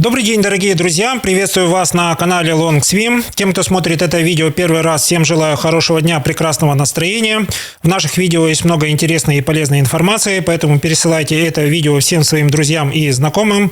Добрый день, дорогие друзья! Приветствую вас на канале Long Swim. Тем, кто смотрит это видео первый раз, всем желаю хорошего дня, прекрасного настроения. В наших видео есть много интересной и полезной информации, поэтому пересылайте это видео всем своим друзьям и знакомым.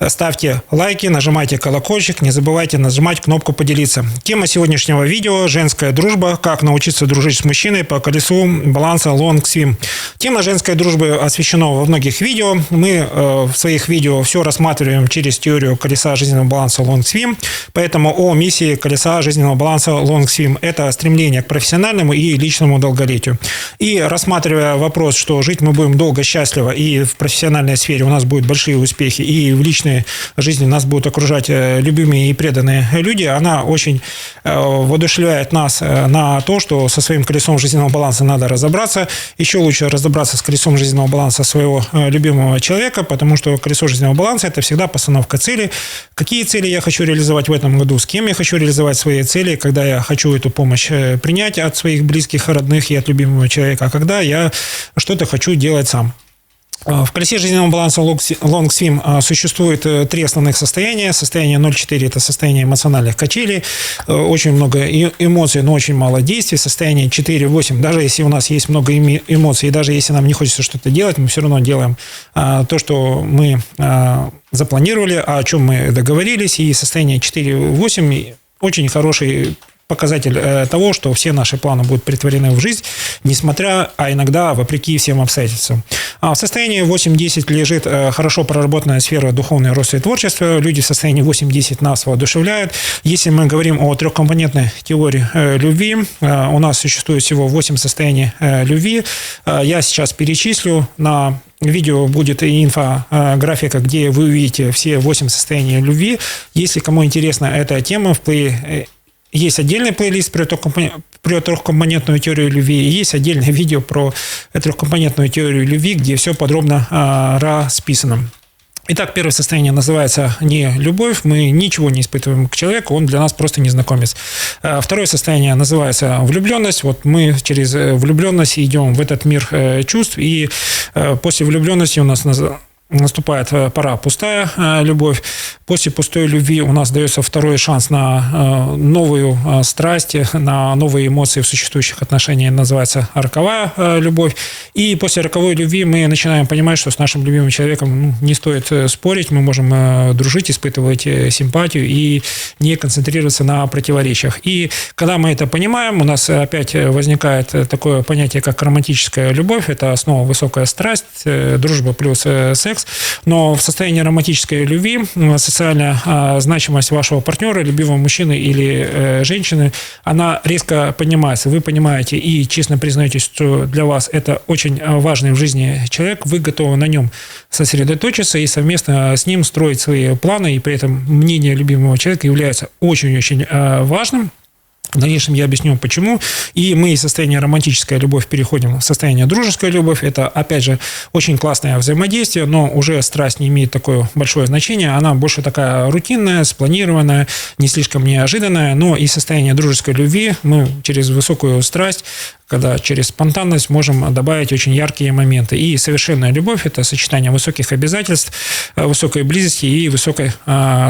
Ставьте лайки, нажимайте колокольчик, не забывайте нажимать кнопку «Поделиться». Тема сегодняшнего видео – женская дружба, как научиться дружить с мужчиной по колесу баланса Long Swim. Тема женской дружбы освещена во многих видео. Мы в своих видео все рассматриваем через теорию колеса жизненного баланса Long Swim. Поэтому о миссии колеса жизненного баланса Long Swim – это стремление к профессиональному и личному долголетию. И рассматривая вопрос, что жить мы будем долго, счастливо, и в профессиональной сфере у нас будут большие успехи, и в личной жизни нас будут окружать любимые и преданные люди, она очень воодушевляет нас на то, что со своим колесом жизненного баланса надо разобраться. Еще лучше разобраться с колесом жизненного баланса своего любимого человека, потому что колесо жизненного баланса – это всегда постановка цели. Какие цели я хочу реализовать в этом году, с кем я хочу реализовать свои цели, когда я хочу эту помощь принять от своих близких, родных и от любимого человека, а когда я что-то хочу делать сам. В колесе жизненного баланса Long Swim существует три основных состояния. Состояние 0,4 – это состояние эмоциональных качелей. Очень много эмоций, но очень мало действий. Состояние 4,8 – даже если у нас есть много эмоций, и даже если нам не хочется что-то делать, мы все равно делаем то, что мы запланировали, о чем мы договорились. И состояние 4,8 – очень хороший показатель того, что все наши планы будут претворены в жизнь, несмотря, а иногда вопреки всем обстоятельствам. В состоянии 8-10 лежит хорошо проработанная сфера духовного роста и творчества. Люди в состоянии 8-10 нас воодушевляют. Если мы говорим о трехкомпонентной теории любви, у нас существует всего 8 состояний любви. Я сейчас перечислю. На видео будет и инфографика, где вы увидите все 8 состояний любви. Если кому интересна эта тема, есть отдельный плейлист про трехкомпонентную теорию любви, и есть отдельное видео про трехкомпонентную теорию любви, где все подробно расписано. Итак, первое состояние называется не любовь, мы ничего не испытываем к человеку, он для нас просто незнакомец. Второе состояние называется влюбленность. Вот мы через влюбленность идем в этот мир чувств, и после влюбленности у нас наступает пора пустая любовь. После пустой любви у нас дается второй шанс на новую страсть, на новые эмоции в существующих отношениях. Называется роковая любовь. И после роковой любви мы начинаем понимать, что с нашим любимым человеком не стоит спорить. Мы можем дружить, испытывать симпатию и не концентрироваться на противоречиях. И когда мы это понимаем, у нас опять возникает такое понятие, как романтическая любовь. Это основа высокая страсть, дружба плюс секс. Но в состоянии романтической любви социальная значимость вашего партнера, любимого мужчины или женщины, она резко поднимается. Вы понимаете и честно признаетесь, что для вас это очень важный в жизни человек, вы готовы на нем сосредоточиться и совместно с ним строить свои планы, и при этом мнение любимого человека является очень-очень важным. В дальнейшем я объясню, почему. И мы из состояния романтическая любовь переходим в состояние дружеская любовь. Это, опять же, очень классное взаимодействие, но уже страсть не имеет такое большое значение. Она больше такая рутинная, спланированная, не слишком неожиданная. Но из состояния дружеской любви мы через высокую страсть, когда через спонтанность можем добавить очень яркие моменты. И совершенная любовь – это сочетание высоких обязательств, высокой близости и высокой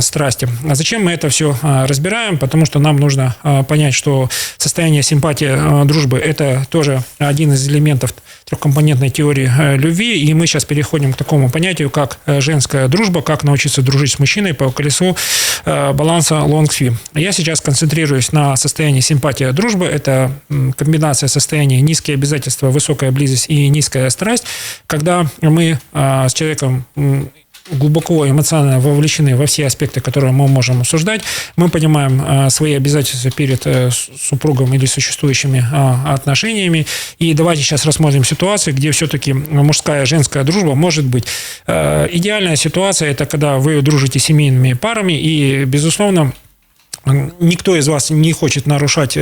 страсти. А зачем мы это все разбираем? Потому что нам нужно понять, что состояние симпатии, дружбы – это тоже один из элементов трехкомпонентной теории любви. И мы сейчас переходим к такому понятию, как женская дружба, как научиться дружить с мужчиной по колесу баланса Long Swim. Я сейчас концентрируюсь на состоянии симпатия, дружбы. Это комбинация состояния низкие обязательства, высокая близость и низкая страсть, когда мы с человеком глубоко эмоционально вовлечены во все аспекты, которые мы можем обсуждать. Мы понимаем свои обязательства перед супругом или существующими отношениями. И давайте сейчас рассмотрим ситуацию, где все-таки мужская и женская дружба может быть. Идеальная ситуация – это когда вы дружите семейными парами, и, безусловно, никто из вас не хочет нарушать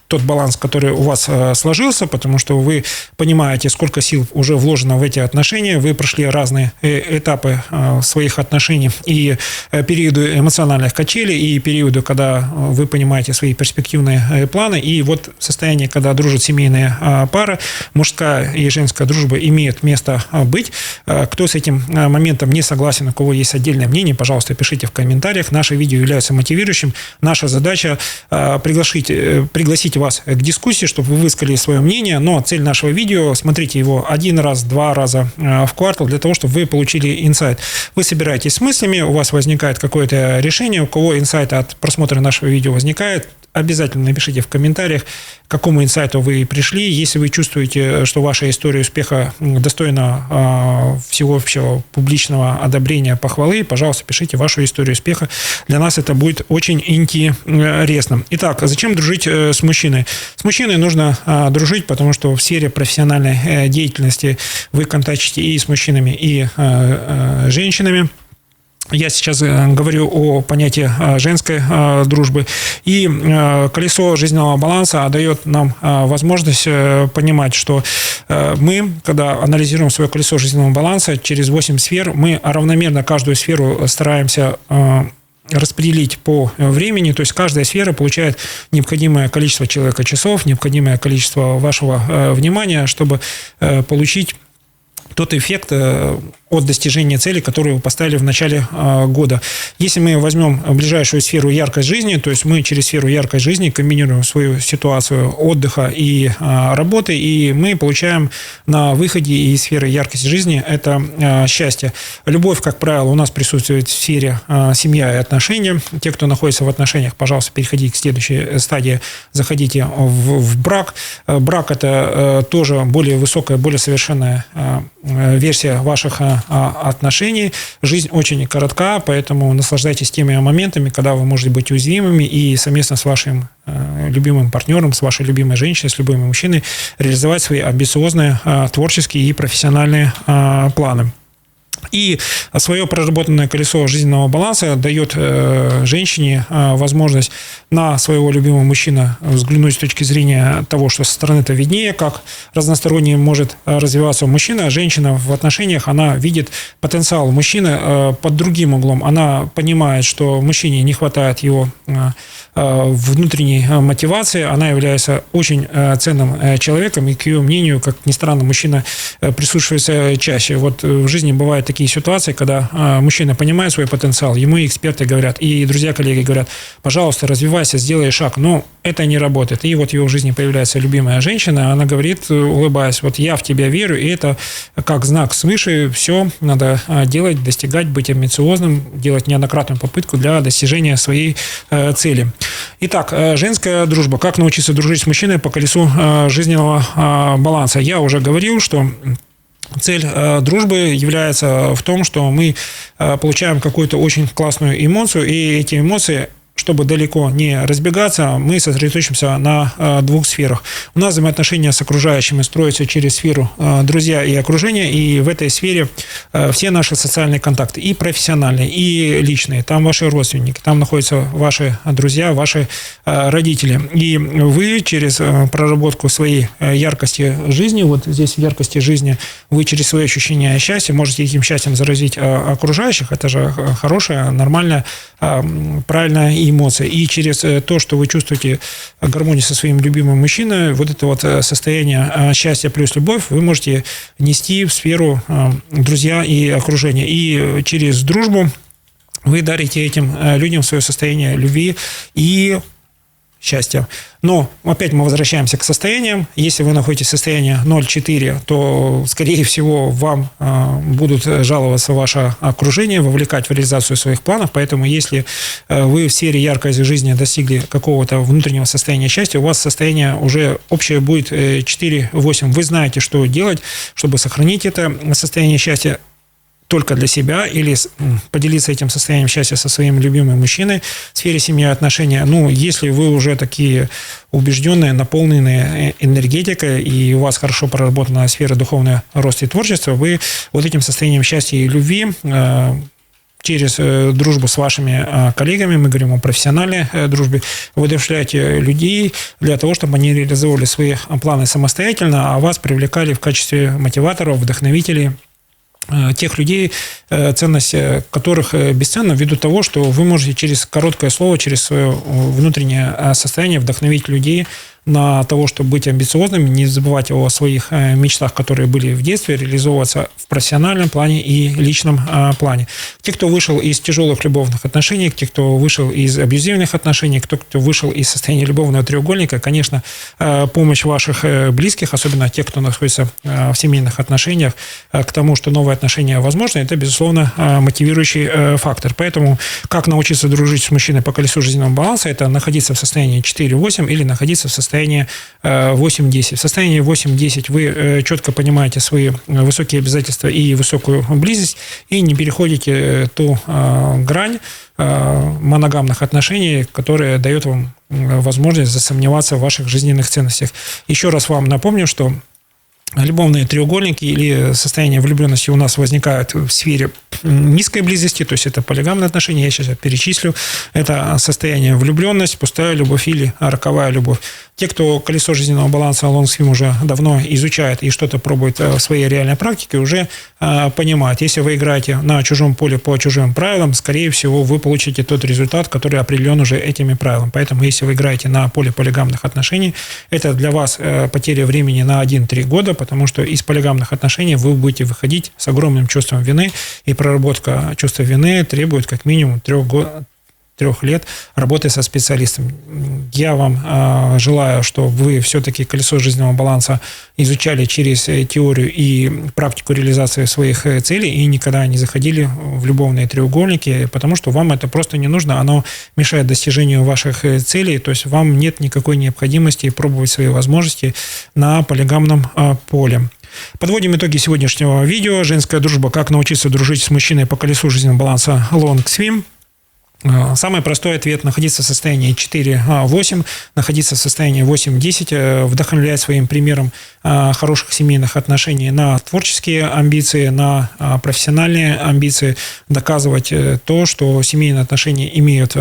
тот баланс, который у вас сложился, потому что вы понимаете, сколько сил уже вложено в эти отношения, вы прошли разные этапы своих отношений, и периоды эмоциональных качелей, и периоды, когда вы понимаете свои перспективные планы, и вот состояние, когда дружат семейные пары, мужская и женская дружба имеет место быть. Кто с этим моментом не согласен, у кого есть отдельное мнение, пожалуйста, пишите в комментариях. Наше видео является мотивирующим. Наша задача пригласить вас к дискуссии, чтобы вы высказали свое мнение, но цель нашего видео — смотрите его 1 раз, 2 раза в квартал для того, чтобы вы получили инсайт. Вы собираетесь с мыслями, у вас возникает какое-то решение, у кого инсайт от просмотра нашего видео возникает, обязательно напишите в комментариях, к какому инсайту вы пришли. Если вы чувствуете, что ваша история успеха достойна всеобщего публичного одобрения, похвалы, пожалуйста, пишите вашу историю успеха. Для нас это будет очень интересно. Итак, зачем дружить с мужчиной? С мужчиной нужно дружить, потому что в сфере профессиональной деятельности вы контактируете и с мужчинами, и женщинами. Я сейчас говорю о понятии женской дружбы. И колесо жизненного баланса дает нам возможность понимать, что мы, когда анализируем свое колесо жизненного баланса через 8 сфер, мы равномерно каждую сферу стараемся распределить по времени, то есть каждая сфера получает необходимое количество человека-часов, необходимое количество вашего внимания, чтобы получить тот эффект от достижения цели, которую вы поставили в начале года. Если мы возьмем ближайшую сферу яркость жизни, то есть мы через сферу яркость жизни комбинируем свою ситуацию отдыха и работы, и мы получаем на выходе из сферы яркости жизни это счастье. Любовь, как правило, у нас присутствует в сфере семья и отношения. Те, кто находится в отношениях, пожалуйста, переходите к следующей стадии, заходите в брак. Брак – это тоже более высокая, более совершенная версия ваших отношений. Жизнь очень коротка, поэтому наслаждайтесь теми моментами, когда вы можете быть уязвимыми и совместно с вашим любимым партнером, с вашей любимой женщиной, с любимым мужчиной реализовать свои амбициозные творческие и профессиональные планы. И свое проработанное колесо жизненного баланса дает женщине возможность на своего любимого мужчину взглянуть с точки зрения того, что со стороны-то виднее, как разносторонне может развиваться мужчина. Женщина в отношениях, она видит потенциал мужчины под другим углом. Она понимает, что мужчине не хватает его внутренней мотивации. Она является очень ценным человеком, и, к ее мнению, как ни странно, мужчина прислушивается чаще. Вот в жизни бывают такие ситуации, когда мужчина понимает свой потенциал, ему и эксперты говорят, и друзья, коллеги говорят: пожалуйста, развивайся, сделай шаг. Но это не работает. И вот в его жизни появляется любимая женщина, она говорит, улыбаясь: вот я в тебя верю, и это как знак свыше, все надо делать, достигать, быть амбициозным, делать неоднократную попытку для достижения своей цели. Итак, женская дружба. Как научиться дружить с мужчиной по колесу жизненного баланса? Я уже говорил, что цель дружбы является в том, что мы получаем какую-то очень классную эмоцию, и эти эмоции, чтобы далеко не разбегаться, мы сосредоточимся на 2 сферах. У нас взаимоотношения с окружающими строятся через сферу друзья и окружение, и в этой сфере все наши социальные контакты, и профессиональные, и личные. Там ваши родственники, там находятся ваши друзья, ваши родители. И вы через проработку своей яркости жизни, вот здесь в яркости жизни, вы через свои ощущения счастья можете этим счастьем заразить окружающих. Это же хорошая, нормальная, правильная эмоции. И через то, что вы чувствуете гармонию со своим любимым мужчиной, вот это вот состояние счастья плюс любовь вы можете нести в сферу друзья и окружения. И через дружбу вы дарите этим людям свое состояние любви и счастья. Но опять мы возвращаемся к состояниям. Если вы находитесь в состоянии 0,4, то, скорее всего, вам будут жаловаться ваше окружение, вовлекать в реализацию своих планов. Поэтому, если вы в сфере яркой жизни достигли какого-то внутреннего состояния счастья, у вас состояние уже общее будет 4,8. Вы знаете, что делать, чтобы сохранить это состояние счастья только для себя или поделиться этим состоянием счастья со своим любимым мужчиной в сфере семьи и отношения. Ну, если вы уже такие убежденные, наполненные энергетикой, и у вас хорошо проработана сфера духовного роста и творчества, вы вот этим состоянием счастья и любви через дружбу с вашими коллегами, мы говорим о профессиональной дружбе, вы вдохновляете людей для того, чтобы они реализовывали свои планы самостоятельно, а вас привлекали в качестве мотиваторов, вдохновителей, тех людей, ценность которых бесценна ввиду того, что вы можете через короткое слово, через свое внутреннее состояние вдохновить людей на того, чтобы быть амбициозными, не забывать о своих мечтах, которые были в детстве, реализовываться в профессиональном плане и личном плане. Те, кто вышел из тяжелых любовных отношений, те, кто вышел из абьюзивных отношений, кто вышел из состояния любовного треугольника, конечно, помощь ваших близких, особенно тех, кто находится в семейных отношениях, к тому, что новые отношения возможны, это, безусловно, мотивирующий фактор. Поэтому как научиться дружить с мужчиной по колесу жизненного баланса, это находиться в состоянии 4-8 или находиться в состоянии 8-10. В состоянии 8-10 вы четко понимаете свои высокие обязательства и высокую близость, и не переходите ту грань моногамных отношений, которая дает вам возможность засомневаться в ваших жизненных ценностях. Еще раз вам напомню, что любовные треугольники или состояние влюбленности у нас возникают в сфере низкой близости, то есть это полигамные отношения, я сейчас перечислю. Это состояние влюбленность, пустая любовь или роковая любовь. Те, кто колесо жизненного баланса LongSwim уже давно изучает и что-то пробует в своей реальной практике, уже понимают, если вы играете на чужом поле по чужим правилам, скорее всего, вы получите тот результат, который определен уже этими правилами. Поэтому, если вы играете на поле полигамных отношений, это для вас потеря времени на 1-3 года, потому что из полигамных отношений вы будете выходить с огромным чувством вины, и проработка чувства вины требует как минимум 3 лет работы со специалистом. Я вам желаю, чтобы вы все-таки колесо жизненного баланса изучали через теорию и практику реализации своих целей и никогда не заходили в любовные треугольники, потому что вам это просто не нужно, оно мешает достижению ваших целей, то есть вам нет никакой необходимости пробовать свои возможности на полигамном поле. Подводим итоги сегодняшнего видео. Женская дружба. Как научиться дружить с мужчиной по колесу жизненного баланса LongSwim. Самый простой ответ – находиться в состоянии 4-8, находиться в состоянии 8-10, вдохновлять своим примером хороших семейных отношений на творческие амбиции, на профессиональные амбиции, доказывать то, что семейные отношения имеют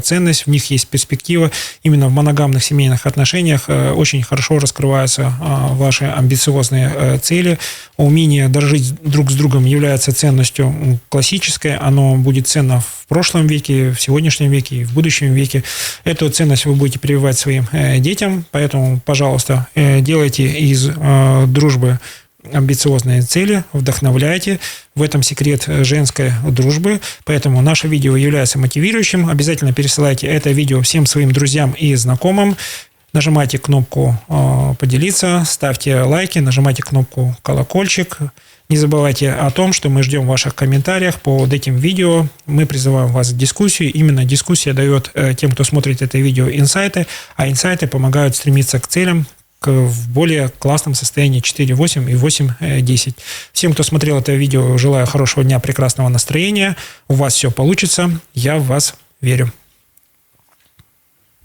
ценность, в них есть перспектива. Именно в моногамных семейных отношениях очень хорошо раскрываются ваши амбициозные цели. Умение дружить друг с другом является ценностью классической, оно будет ценно в прошлом веке, в сегодняшнем веке и в будущем веке. Эту ценность вы будете прививать своим детям, поэтому, пожалуйста, делайте из дружбы амбициозные цели, вдохновляйте. В этом секрет женской дружбы, поэтому наше видео является мотивирующим. Обязательно пересылайте это видео всем своим друзьям и знакомым. Нажимайте кнопку «Поделиться», ставьте лайки, нажимайте кнопку «Колокольчик». Не забывайте о том, что мы ждем ваших комментариев под этим видео. Мы призываем вас к дискуссии. Именно дискуссия дает тем, кто смотрит это видео, инсайты, а инсайты помогают стремиться к целям в более классном состоянии 4-8 и 8-10. Всем, кто смотрел это видео, желаю хорошего дня, прекрасного настроения. У вас все получится. Я в вас верю.